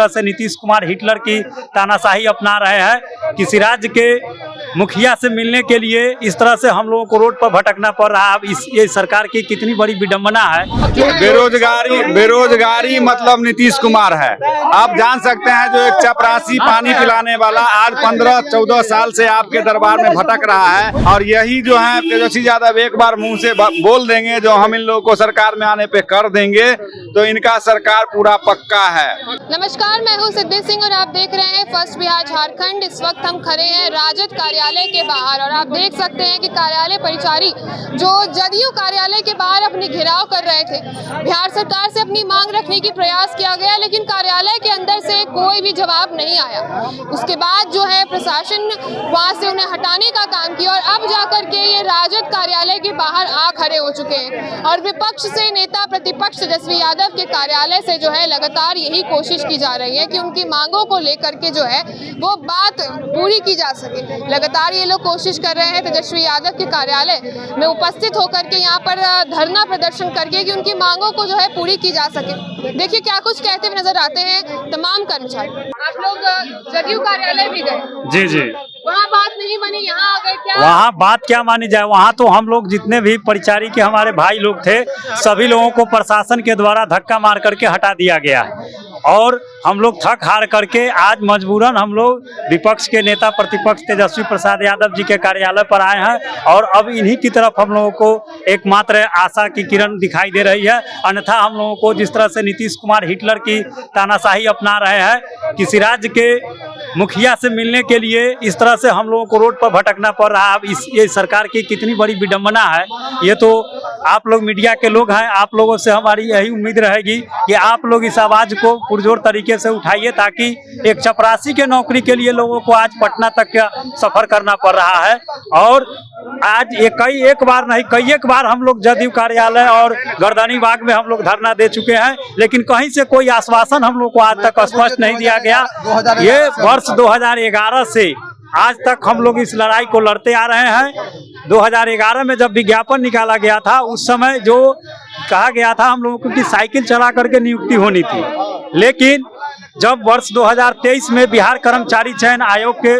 तरह से नीतीश कुमार हिटलर की तानाशाही अपना रहे हैं। किसी राज्य के मुखिया से मिलने के लिए इस तरह से हम लोगों को रोड पर भटकना पड़ रहा है। ये सरकार की कितनी बड़ी विडंबना है। बेरोजगारी मतलब नीतीश कुमार है। आप जान सकते हैं जो एक चपरासी पानी पिलाने वाला आज 15-14 साल से आपके दरबार में भटक रहा है। और यही जो है तेजस्वी यादव एक बार मुंह से बोल देंगे जो हम इन लोगों को सरकार में आने पे कर देंगे, तो इनका सरकार पूरा पक्का है। नमस्कार, मैं हूं सिद्धि सिंह और आप देख रहे हैं फर्स्ट बिहार झारखंड। इस वक्त हम खड़े हैं राजद कार्यालय के बाहर और आप देख सकते हैं कि कार्यालय परिचारी जो जदयू कार्यालय के बाहर अपनी घेराव कर रहे थे। बिहार सरकार से अपनी मांग रखने की प्रयास किया गया, लेकिन कार्यालय के अंदर से कोई भी जवाब नहीं आया। उसके बाद जो है प्रशासन वहां से उन्हें हटाने का काम किया और अब जाकर के ये राजद कार्यालय के बाहर आ खड़े हो चुके हैं। और विपक्ष से नेता प्रतिपक्ष तेजस्वी यादव के कार्यालय से जो है लगातार यही कोशिश की जा रही है कि उनकी मांगों को लेकर के जो है वो बात पूरी की जा सके। लगातार ये लोग कोशिश कर रहे हैं तेजस्वी यादव के कार्यालय में उपस्थित होकर के यहाँ पर धरना प्रदर्शन करके कि उनकी मांगों को जो है पूरी की जा सके। देखिए क्या कुछ कहते हुए नजर आते हैं तमाम कर्मचारी। आप लोग जदयू कार्यालय भी गए? जी जी। वहाँ बात नहीं बनी, यहाँ आ गए क्या? वहाँ बात क्या मानी जाए, वहाँ तो हम लोग जितने भी परिचारी के हमारे भाई लोग थे सभी लोगों को प्रशासन के द्वारा धक्का मार करके हटा दिया गया है। और हम लोग थक हार करके आज मजबूरन हम लोग विपक्ष के नेता प्रतिपक्ष तेजस्वी प्रसाद यादव जी के कार्यालय पर आए हैं। और अब इन्हीं की तरफ हम लोगों को एकमात्र आशा की किरण दिखाई दे रही है। अन्यथा हम लोगों को जिस तरह से नीतीश कुमार हिटलर की तानाशाही अपना रहे हैं, किसी राज्य के मुखिया से मिलने के लिए इस तरह से हम लोगों को रोड पर भटकना पड़ रहा है। ये सरकार की कितनी बड़ी विडंबना है। ये तो आप लोग मीडिया के लोग हैं, आप लोगों से हमारी यही उम्मीद रहेगी कि आप लोग इस आवाज़ को पुरजोर तरीके से उठाइए, ताकि एक चपरासी के नौकरी के लिए लोगों को आज पटना तक का सफर करना पड़ रहा है। और आज एक बार हम लोग जदयू कार्यालय और गर्दनी बाग में हम लोग धरना दे चुके हैं, लेकिन कहीं से कोई आश्वासन हम लोग को आज तक स्पष्ट नहीं दिया गया। ये वर्ष 2011 से आज तक हम लोग इस लड़ाई को लड़ते आ रहे हैं। 2011 में जब विज्ञापन निकाला गया था उस समय जो कहा गया था हम लोगों को कि साइकिल चला करके नियुक्ति होनी थी, लेकिन जब वर्ष 2023 में बिहार कर्मचारी चयन आयोग के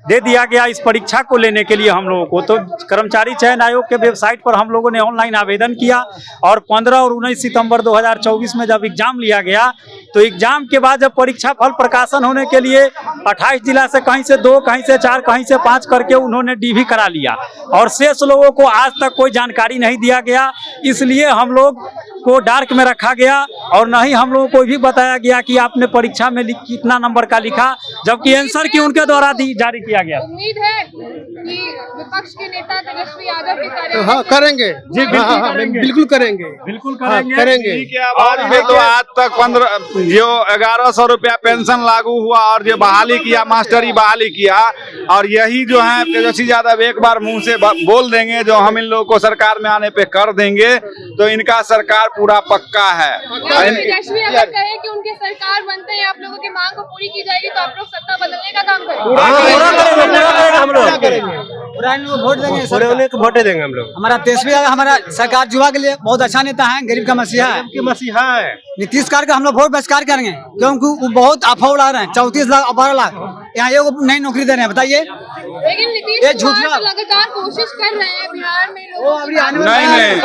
दे दिया गया इस परीक्षा को लेने के लिए हम लोगों को, तो कर्मचारी चयन आयोग के वेबसाइट पर हम लोगों ने ऑनलाइन आवेदन किया। और 15 और 19 सितंबर 2024 में जब एग्जाम लिया गया, तो एग्जाम के बाद जब परीक्षा फल प्रकाशन होने के लिए 28 जिला से कहीं से 2, कहीं से 4, कहीं से 5 करके उन्होंने डीवी करा लिया और शेष लोगों को आज तक कोई जानकारी नहीं दिया गया। इसलिए हम लोग को डार्क में रखा गया और न ही हम लोगों को भी बताया गया कि आपने परीक्षा में कितना नंबर का लिखा, जबकि आंसर की उनके द्वारा जारी किया गया। उम्मीद है कि विपक्ष के नेता तेजस्वी यादव के कार्यालय हाँ करेंगे जी, बिल्कुल करेंगे। और ये तो आज तक 1100 रुपया पेंशन लागू हुआ और जो बहाली किया, मास्टरी बहाली किया, और यही जो है तेजस्वी यादव एक बार मुंह से बोल देंगे जो हम इन लोगों को सरकार में आने पे कर देंगे, तो इनका सरकार पूरा पक्का है। तेजस्वी यादव कहे कि उनके सरकार बनते हैं आप लोगों की मांग को पूरी की जाएगी, तो आप लोग सत्ता बदलने का काम करेंगे? वोट देंगे हम लोग। हमारा तेजस्वी यादव हमारा सरकार युवा के लिए बहुत अच्छा नेता है, गरीब का मसीहा है। नीतीश कुमार का हम लोग वोट बहिष्कार करेंगे क्योंकि वो बहुत अफवाह उड़ा रहे हैं। 34 लाख 12 लाख यहाँ ये नई नौकरी दे रहे हैं, बताइए। लेकिन नीतीश कुमार लगातार कोशिश कर रहे हैं बिहार में नहीं,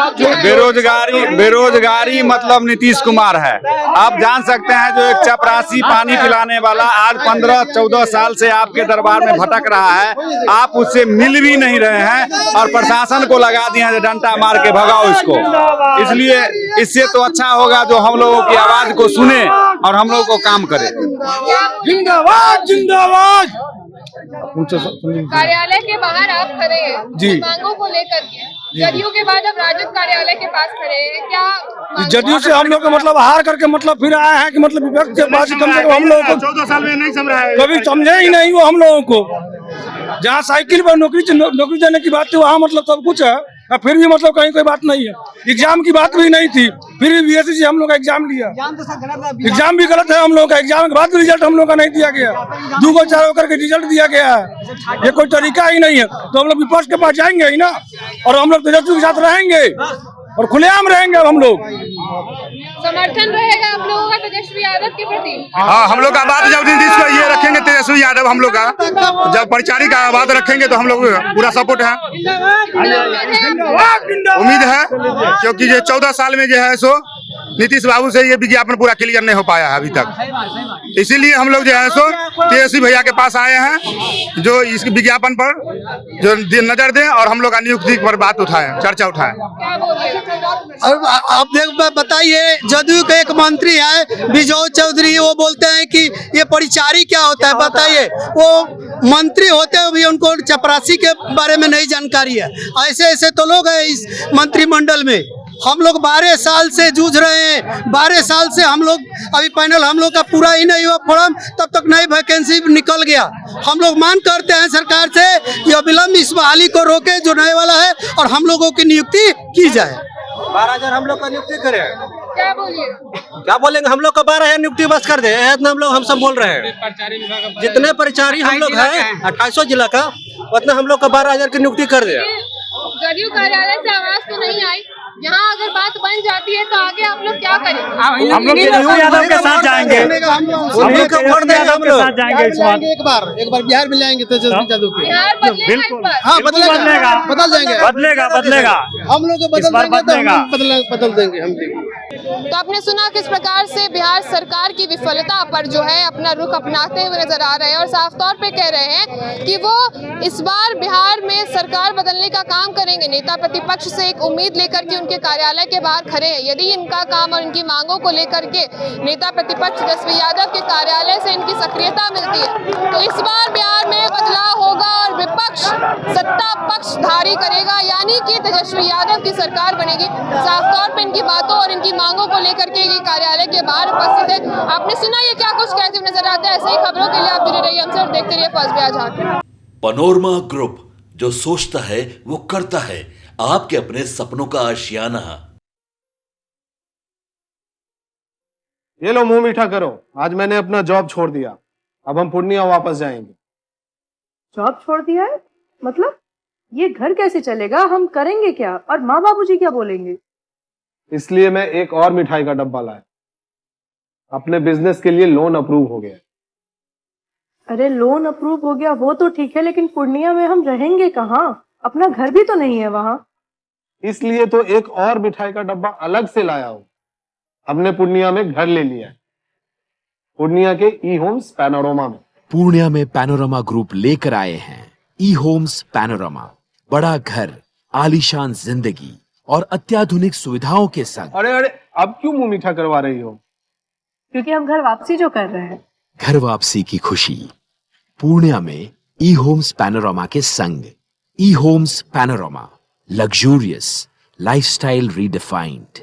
बेरोजगारी मतलब नीतीश कुमार है। आप जान सकते हैं जो एक चपरासी पानी पिलाने वाला आज 15-14 साल से आपके दरबार में भटक रहा है, आप उससे मिल भी नहीं रहे हैं और प्रशासन को लगा दिया है डंडा मार के भगाओ इसको। इसलिए इससे तो अच्छा होगा जो हम लोगों की आवाज को सुने और हम लोगों को काम करे। जिंदाबाद जिंदाबाद। कार्यालय के बाहर आप खड़े हैं जी, मांगों को लेकर के। जदयू के बाद अब राजद कार्यालय के पास खड़े हैं, क्या जदयू से हम लोग मतलब हार करके मतलब फिर आए हैं कि मतलब विपक्ष के पास कम से कम हम लोगों को 14 साल में नहीं समझा है, कभी समझे ही नहीं वो हम लोगों को। जहाँ साइकिल पर नौकरी देने की बात थी वहाँ मतलब सब कुछ है, फिर भी मतलब कहीं कोई बात नहीं है। एग्जाम की बात भी नहीं थी, फिर भी बीएससी से हम लोग का एग्जाम लिया। एग्जाम भी गलत है हम लोग का, एग्जाम के बाद रिजल्ट हम लोग का नहीं दिया गया, 2-4 होकर के रिजल्ट दिया गया है। ये कोई तरीका ही नहीं है। तो हम लोग विपक्ष के पास जाएंगे ही ना, और हम लोग तेजस्वी के साथ रहेंगे और खुलेआम रहेंगे अब हम लोग। समर्थन रहेगा आप लोगों का तेजस्वी यादव के प्रति? हाँ, हम लोग का बात जब नीतीश को ये रखेंगे तेजस्वी यादव, हम लोग का जब परिचारी का बात रखेंगे तो हम लोग पूरा सपोर्ट है, उम्मीद है, क्योंकि ये 14 साल में जो है सो नीतीश बाबू से ये विज्ञापन पूरा क्लियर नहीं हो पाया है अभी तक। इसीलिए हम लोग जो है सो तेजस्वी भैया के पास आए हैं, जो इस विज्ञापन पर जो नजर दें और हम लोग का नियुक्ति पर बात उठाएं, चर्चा उठाएं। और आप देख बताइए, जदयू के एक मंत्री है विजय चौधरी, वो बोलते हैं कि ये परिचारी क्या होता है। बताइए, वो मंत्री होते हुए भी उनको चपरासी के बारे में नहीं जानकारी है। ऐसे ऐसे तो लोग हैं इस मंत्रिमंडल में। हम लोग 12 साल से जूझ रहे हैं, 12 साल से हम लोग अभी पैनल हम लोग का पूरा ही नहीं हुआ फॉर्म, तब तक नई वैकेंसी निकल गया। हम लोग मांग करते हैं सरकार से कि अविलंब इस बहाली को रोके जो नए वाला है, और हम लोगों की नियुक्ति की जाए। 12,000 हम लोग का नियुक्ति करें। क्या बोलिए? क्या बोलेंगे, हम लोग का 12,000 नियुक्ति बस कर दे, इतना हम लोग सब बोल रहे हैं। जितने परिचारी हम लोग हैं 2800 जिला का, उतना हम लोग का 12,000 की नियुक्ति कर दे। जदयू कार्यालय से आवाज तो नहीं आई, यहाँ अगर बात बन जाती है तो आगे आप लोग क्या करेंगे? हम लोग तेजस्वी यादव के साथ जाएंगे, हम लोग तेजस्वी यादव के साथ जाएंगे इस बार। एक बार बिहार में लाएंगे तेजस्वी यादव के। बिहार बदलेगा इस बिल्कुल। बार? हाँ, बदलेगा, बदल जाएंगे, बदलेगा। हम लोग इस बार बदलेगा। बदल देंगे हम। तो आपने सुना किस प्रकार से बिहार सरकार की विफलता पर जो है अपना रुख अपनाते हुए नजर आ रहे हैं, और साफ तौर पे कह रहे हैं कि वो इस बार बिहार में सरकार बदलने का काम करेंगे। नेता प्रतिपक्ष से एक उम्मीद लेकर के उनके कार्यालय के बाहर खड़े हैं। यदि इनका काम और इनकी मांगों को लेकर के नेता प्रतिपक्ष तेजस्वी यादव के कार्यालय से इनकी सक्रियता मिलती है, तो इस बार बिहार में बदलाव होगा और विपक्ष सत्ता पक्षधारी करेगा, यानी कि तेजस्वी यादव की सरकार बनेगी। साफ तौर पर इनकी बातों और इनकी मांगों को लेकर के ये कार्यालय के बाहर उपस्थित है। आपने सुना ये क्या कुछ कहते हुए नजर आता है। ऐसे ही खबरों के लिए आप जुड़े रहिए हमसे और देखते रहिए first Bihar Jharkhand. Panorama group, जो सोचता है वो करता है। आपके अपने सपनों का आशियाना। ये लो, मुंह मीठा करो। आज मैंने अपना जॉब छोड़ दिया, अब हम पूर्णिया वापस जाएंगे। जॉब छोड़ दिया है? मतलब ये घर कैसे चलेगा? हम करेंगे क्या? और माँ बाबूजी क्या बोलेंगे? इसलिए मैं एक और मिठाई का डब्बा लाया। अपने बिजनेस के लिए लोन अप्रूव हो गया। अरे लोन अप्रूव हो गया वो तो ठीक है, लेकिन पूर्णिया में हम रहेंगे कहाँ? अपना घर भी तो नहीं है वहाँ। इसलिए तो एक और मिठाई का डब्बा अलग से लाया हूँ। हमने पूर्णिया में घर ले लिया है, पूर्णिया के ई होम्स पैनोरमा में। पूर्णिया में पैनोरमा ग्रुप लेकर आए हैं ई होम्स पैनोरमा। बड़ा घर, आलीशान जिंदगी और अत्याधुनिक सुविधाओं के संग। अरे अरे, अब क्यों मुंह मीठा करवा रही हो? क्योंकि हम घर वापसी जो कर रहे हैं। घर वापसी की खुशी पूर्णिया में ई होम्स पैनोरमा के संग। ई Homes Panorama, luxurious lifestyle redefined.